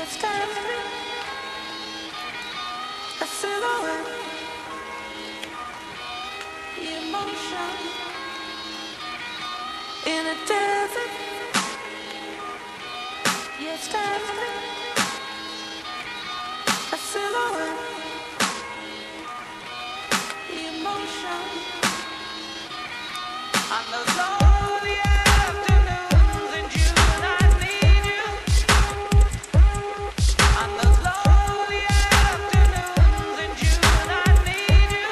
standing, a silhouette, emotion in a desert. You're standing, a silhouette, emotion on those lonely afternoons in June. I need you on those lonely afternoons in June. I need you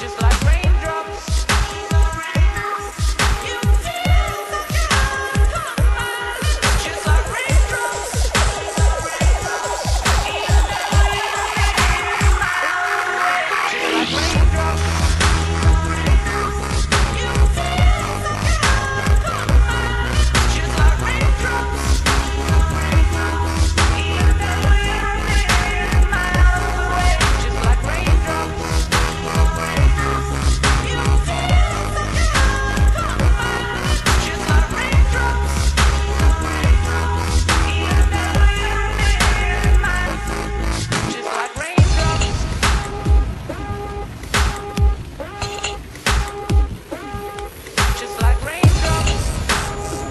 just like raindrops. You feel the good coming, just like raindrops. Even though you're miles away, just like raindrops. You feel the good coming, just like raindrops. Even though you're a million miles away, just like raindrops. You feel the good coming, just like raindrops. Even though you're a million miles, just like raindrops. Just like raindrops. Just like raindrops. Just like raindrops. Just like raindrops.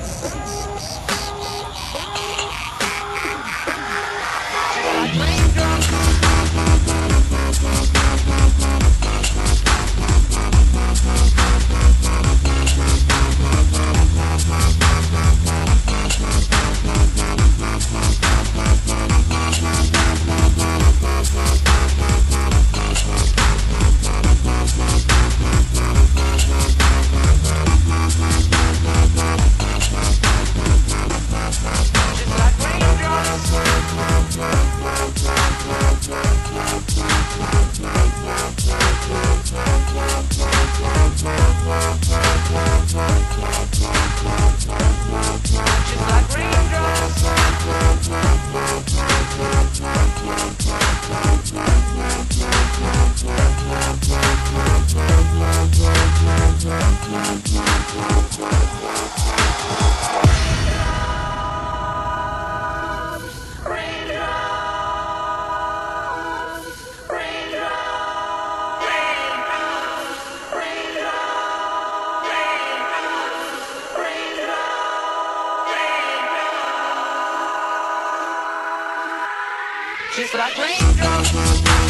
Just like raindrops.